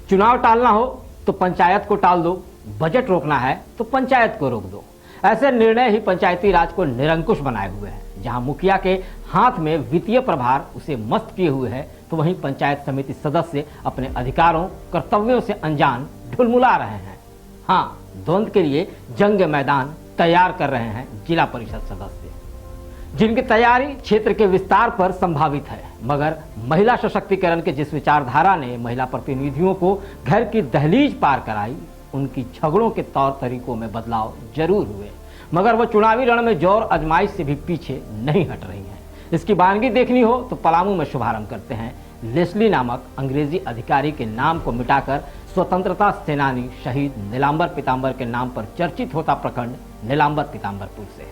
चुनाव टालना हो तो पंचायत को टाल दो, बजट रोकना है तो पंचायत को रोक दो। ऐसे निर्णय ही पंचायती राज को निरंकुश बनाए हुए हैं। जहां मुखिया के हाथ में वित्तीय प्रभार उसे मस्त किए हुए है, तो वहीं पंचायत समिति सदस्य अपने अधिकारों कर्तव्यों से अनजान ढुलमुला रहे हैं। हाँ, द्वंद्व के लिए जंग मैदान तैयार कर रहे हैं जिला परिषद सदस्य, जिनकी तैयारी क्षेत्र के विस्तार पर संभावित है। मगर महिला सशक्तिकरण के जिस विचारधारा ने महिला प्रतिनिधियों को घर की दहलीज पार कराई, उनकी झगड़ों के तौर तरीकों में बदलाव जरूर हुए, मगर वो चुनावी रण में जोर आजमाइश से भी पीछे नहीं हट रही हैं। इसकी वानगी देखनी हो तो पलामू में शुभारंभ करते हैं लेस्ली नामक अंग्रेजी अधिकारी के नाम को मिटाकर स्वतंत्रता सेनानी शहीद नीलांबर पीताम्बर के नाम पर चर्चित होता प्रखंड नीलांबर पीताम्बरपुर से,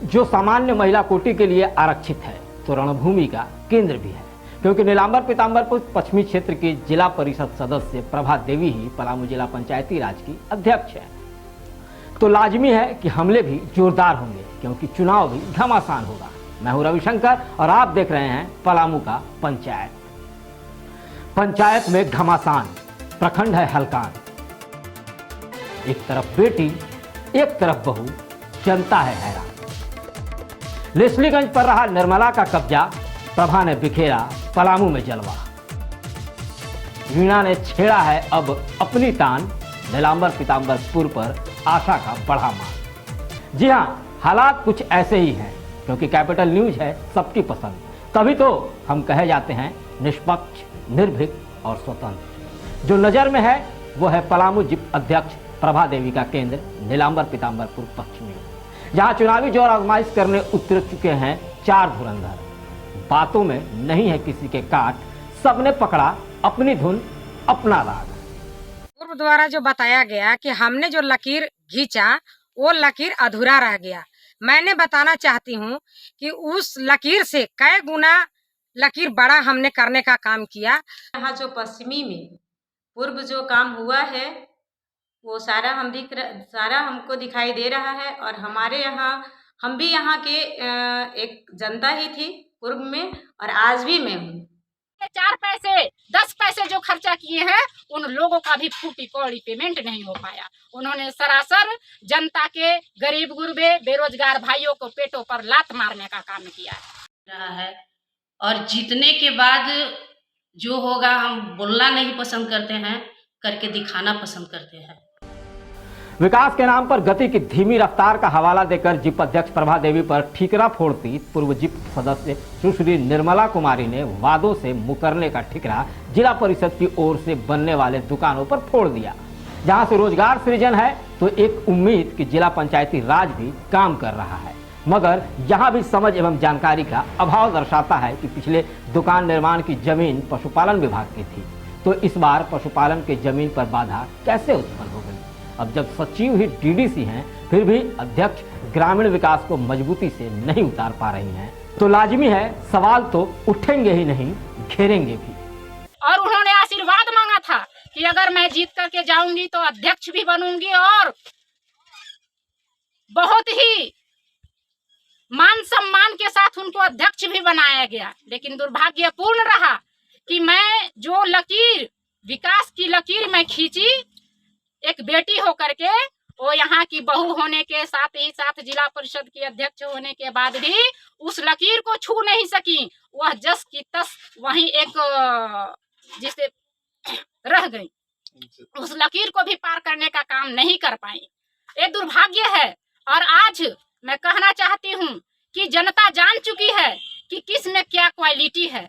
जो सामान्य महिला कोटि के लिए आरक्षित है तो रणभूमि का केंद्र भी है, क्योंकि नीलांबर पीताम्बरपुर पश्चिमी क्षेत्र की जिला परिषद सदस्य प्रभा देवी ही पलामू जिला पंचायती राज की अध्यक्ष है। तो लाजमी है कि हमले भी जोरदार होंगे, क्योंकि चुनाव भी घमासान होगा। मैं हूं रविशंकर और आप देख रहे हैं पलामू का पंचायत। पंचायत में घमासान, प्रखंड है हलकान। एक तरफ बेटी, एक तरफ बहू, जनता है हैरान। लेस्लीगंज पर रहा निर्मला का कब्जा, प्रभा ने बिखेरा पलामू में जलवा। वीणा ने छेड़ा है अब अपनी तान, नीलांबर पीताम्बरपुर पर आशा का बढ़ा मान। जी हां, हालात कुछ ऐसे ही हैं, क्योंकि कैपिटल न्यूज है सबकी पसंद, तभी तो हम कहे जाते हैं निष्पक्ष, निर्भीक और स्वतंत्र। जो नजर में है वो है पलामू जिप अध्यक्ष प्रभा देवी का केंद्र नीलांबर पीताम्बरपुर पश्चिमी, जहां चुनावी जोर आजमाइश करने उतर चुके हैं 4 धुरंधर। बातों में नहीं है किसी के काट, सबने पकड़ा अपनी धुन, अपना राग। पूर्व द्वारा जो बताया गया कि हमने जो लकीर खींचा वो लकीर अधूरा रह गया। मैंने बताना चाहती हूँ कि उस लकीर से कई गुना लकीर बड़ा हमने करने का काम किया। यहाँ जो पश्चिमी में पूर्व जो काम हुआ है वो सारा सारा हमको दिखाई दे रहा है। और हमारे यहाँ हम भी यहाँ के एक जनता ही थी पूर्व में, और आज भी मैं हूँ। 4 पैसे 10 पैसे जो खर्चा किए हैं उन लोगों का भी फूटी कौड़ी पेमेंट नहीं हो पाया। उन्होंने सरासर जनता के गरीब गुरबे बेरोजगार भाइयों को पेटों पर लात मारने का काम किया रहा है। और जीतने के बाद जो होगा हम बोलना नहीं पसंद करते हैं, करके दिखाना पसंद करते हैं। विकास के नाम पर गति की धीमी रफ्तार का हवाला देकर जिप अध्यक्ष प्रभा देवी पर ठीकरा फोड़ती पूर्व जिप सदस्य सुश्री निर्मला कुमारी ने वादों से मुकरने का ठिकरा जिला परिषद की ओर से बनने वाले दुकानों पर फोड़ दिया। जहां से रोजगार सृजन है तो एक उम्मीद कि जिला पंचायती राज भी काम कर रहा है, मगर यहाँ भी समझ एवं जानकारी का अभाव दर्शाता है कि पिछले दुकान निर्माण की जमीन पशुपालन विभाग की थी, तो इस बार पशुपालन के जमीन पर बाधा कैसे उत्पन्न हो गई। अब जब सचिव ही डीडीसी हैं, फिर भी अध्यक्ष ग्रामीण विकास को मजबूती से नहीं उतार पा रही हैं, तो लाजमी है सवाल तो उठेंगे ही नहीं, घेरेंगे भी। और उन्होंने आशीर्वाद मांगा था कि अगर मैं जीत करके जाऊंगी तो अध्यक्ष भी बनूंगी, और बहुत ही मान सम्मान के साथ उनको अध्यक्ष भी बनाया गया। लेकिन दुर्भाग्यपूर्ण रहा कि मैं जो लकीर, विकास की लकीर मैं खींची एक बेटी होकर के, वो यहाँ की बहू होने के साथ ही साथ जिला परिषद की अध्यक्ष होने के बाद भी उस लकीर को छू नहीं सकी। वह जस की तस वहीं एक जिसे रह गई, उस लकीर को भी पार करने का काम नहीं कर पाई। ये दुर्भाग्य है। और आज मैं कहना चाहती हूँ कि जनता जान चुकी है कि किस में क्या क्वालिटी है।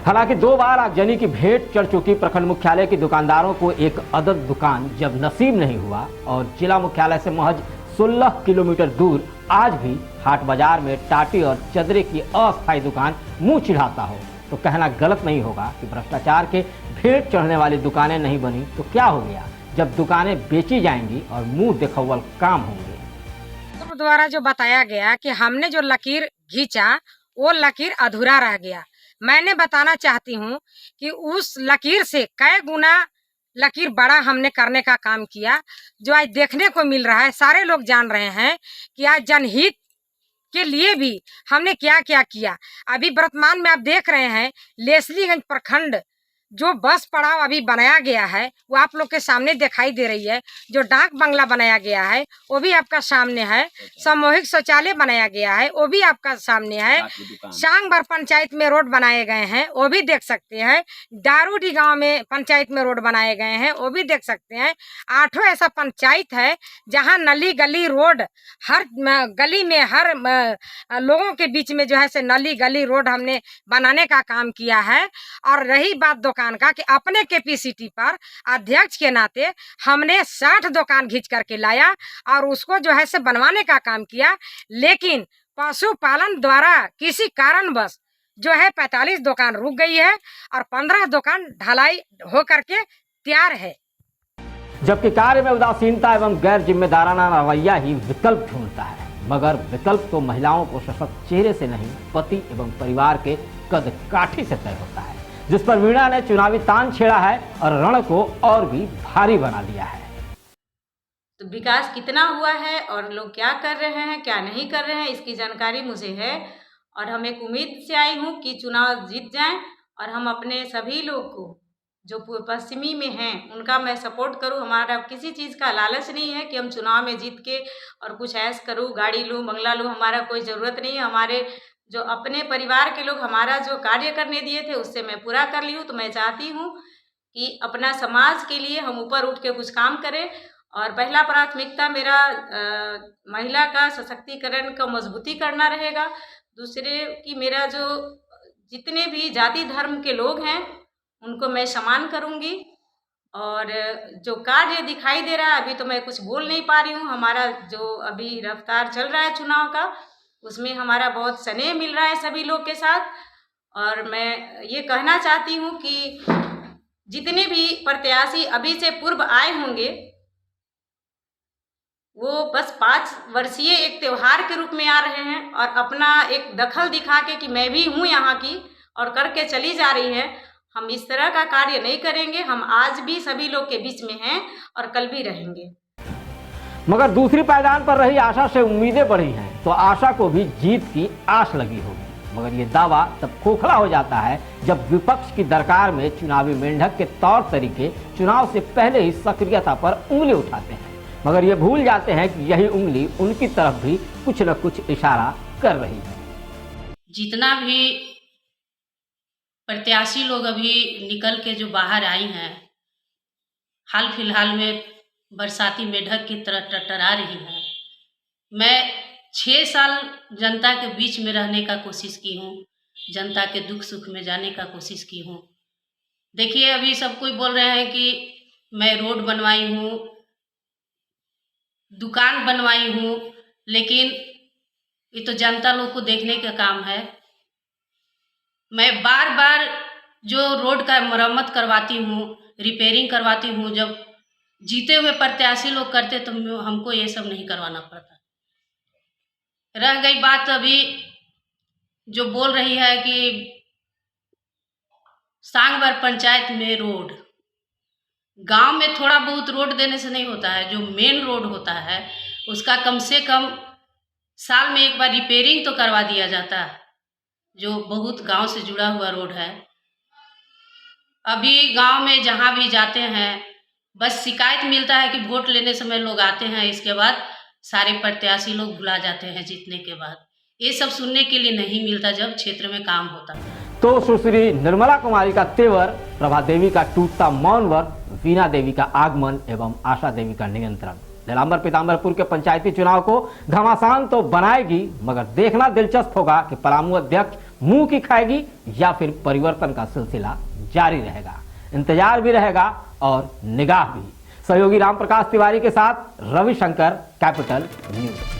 हालांकि 2 बार आगजनी की भेंट चढ़ चुकी प्रखंड मुख्यालय के दुकानदारों को एक अदद दुकान जब नसीब नहीं हुआ और जिला मुख्यालय से महज 16 किलोमीटर दूर आज भी हाट बाजार में टाटी और चदरे की अस्थायी दुकान मुंह चिढ़ाता हो, तो कहना गलत नहीं होगा कि भ्रष्टाचार के भेंट चढ़ने वाली दुकानें नहीं बनी तो क्या हो गया जब दुकानें बेची जाएंगी और मुंह दिखावल काम होंगे। पूर्व द्वारा जो बताया गया कि हमने जो लकीर खींचा वो लकीर अधूरा रह गया। मैंने बताना चाहती हूँ कि उस लकीर से कई गुना लकीर बड़ा हमने करने का काम किया, जो आज देखने को मिल रहा है। सारे लोग जान रहे हैं कि आज जनहित के लिए भी हमने क्या क्या किया। अभी वर्तमान में आप देख रहे हैं लेस्लीगंज प्रखंड जो बस पड़ाव अभी बनाया गया है वो आप लोग के सामने दिखाई दे रही है। जो डाक बंगला बनाया गया है वो भी आपका सामने है। सामूहिक शौचालय बनाया गया है वो भी आपका सामने है। सांगभर पंचायत में रोड बनाए गए हैं वो भी देख सकते हैं। दारूडी गांव में पंचायत में रोड बनाए गए हैं वो भी देख सकते हैं। 8 ऐसा पंचायत है जहां नली गली रोड हर गली में हर लोगों के बीच में जो है से नली गली रोड हमने बनाने का काम किया है। और रही बात दुकान का कि अपने कैपेसिटी पर अध्यक्ष के नाते हमने 60 दुकान खींच करके लाया और उसको जो है से बनवाने का काम किया। लेकिन पशुपालन द्वारा किसी कारणवश जो है 45 दुकान रुक गई है और 15 दुकान ढलाई हो करके तैयार है। जबकि कार्य में उदासीनता एवं गैर जिम्मेदाराना रवैया ही विकल्प ढूंढता है, मगर विकल्प तो महिलाओं को सशक्त चेहरे से नहीं पति एवं परिवार के कद काठी से तय होता है, जिस पर वीणा ने चुनावी तान छेड़ा है और रण को और भी भारी बना दिया है। तो विकास कितना हुआ है और लोग क्या कर रहे हैं क्या नहीं कर रहे हैं इसकी जानकारी मुझे है और हम एक उम्मीद से आई हूँ कि चुनाव जीत जाएं और हम अपने सभी लोग को जो पश्चिमी में हैं उनका मैं सपोर्ट करूं। हमारा किसी चीज़ का लालच नहीं है कि हम चुनाव में जीत के और कुछ ऐश करूं, गाड़ी लूं, बंगला लूं, हमारा कोई ज़रूरत नहीं है। हमारे जो अपने परिवार के लोग हमारा जो कार्य करने दिए थे उससे मैं पूरा कर ली हूँ। तो मैं चाहती हूँ कि अपना समाज के लिए हम ऊपर उठ के कुछ काम करें और पहला प्राथमिकता मेरा महिला का सशक्तिकरण का मजबूती करना रहेगा। दूसरे कि मेरा जो जितने भी जाति धर्म के लोग हैं उनको मैं सम्मान करूंगी और जो कार्य दिखाई दे रहा है अभी तो मैं कुछ बोल नहीं पा रही हूँ। हमारा जो अभी रफ्तार चल रहा है चुनाव का उसमें हमारा बहुत स्नेह मिल रहा है सभी लोग के साथ और मैं ये कहना चाहती हूँ कि जितने भी प्रत्याशी अभी से पूर्व आए होंगे वो बस 5 वर्षीय एक त्यौहार के रूप में आ रहे हैं और अपना एक दखल दिखा के कि मैं भी हूँ यहाँ की और करके चली जा रही है। हम इस तरह का कार्य नहीं करेंगे। हम आज भी सभी लोग के बीच में हैं और कल भी रहेंगे। मगर दूसरी पायदान पर रही आशा से उम्मीदें बढ़ी हैं तो आशा को भी जीत की आस लगी होगी, मगर ये दावा तब खोखला हो जाता है जब विपक्ष की दरकार में चुनावी मेंढक के तौर तरीके चुनाव से पहले ही सक्रियता पर उंगली उठाते हैं, मगर ये भूल जाते हैं कि यही उंगली उनकी तरफ भी कुछ न कुछ इशारा कर रही है। जितना भी प्रत्याशी लोग अभी निकल के जो बाहर आई हैं, हाल फिलहाल में बरसाती मेढक की तरह टटरा रही हैं। मैं 6 साल जनता के बीच में रहने का कोशिश की हूँ, जनता के दुख सुख में जाने का कोशिश की हूँ। देखिए अभी सब कोई बोल रहे हैं कि मैं रोड बनवाई हूँ, दुकान बनवाई हूँ, लेकिन ये तो जनता लोग को देखने का काम है। मैं बार बार जो रोड का मरम्मत करवाती हूँ, रिपेयरिंग करवाती हूँ, जब जीते हुए प्रत्याशी लोग करते तो हमको ये सब नहीं करवाना पड़ता। रह गई बात अभी जो बोल रही है कि सांगभर पंचायत में रोड, गांव में थोड़ा बहुत रोड देने से नहीं होता है। जो मेन रोड होता है उसका कम से कम साल में एक बार रिपेयरिंग तो करवा दिया जाता है, जो बहुत गांव से जुड़ा हुआ रोड है। अभी गांव में जहां भी जाते हैं बस शिकायत मिलता है कि वोट लेने समय लोग आते हैं, इसके बाद सारे प्रत्याशी लोग भुला जाते हैं जीतने के बाद। ये सब सुनने के लिए नहीं मिलता जब क्षेत्र में काम होता है। तो सुश्री निर्मला कुमारी का तेवर, प्रभा देवी का टूटता मौन व्रत, वीणा देवी का आगमन एवं आशा देवी का नियंत्रण नीलांबर पीताम्बरपुर के पंचायती चुनाव को घमासान तो बनाएगी, मगर देखना दिलचस्प होगा कि पलामू अध्यक्ष मुंह की खाएगी या फिर परिवर्तन का सिलसिला जारी रहेगा। इंतजार भी रहेगा और निगाह भी। सहयोगी राम प्रकाश तिवारी के साथ रविशंकर, कैपिटल न्यूज।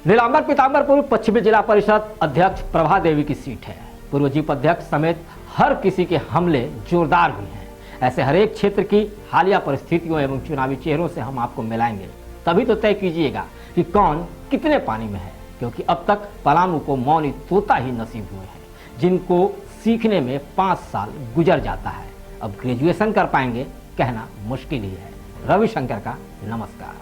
नीलांबर पीताम्बरपुर पश्चिमी जिला परिषद अध्यक्ष प्रभा देवी की सीट है। पूर्व जीप अध्यक्ष समेत हर किसी के हमले जोरदार भी हैं। ऐसे हर एक क्षेत्र की हालिया परिस्थितियों एवं चुनावी चेहरों से हम आपको मिलाएंगे, तभी तो तय कीजिएगा कि कौन कितने पानी में है, क्योंकि अब तक पलामू को मौनी तोता ही नसीब हुए हैं, जिनको सीखने में 5 साल गुजर जाता है। अब ग्रेजुएशन कर पाएंगे कहना मुश्किल ही है। रविशंकर का नमस्कार।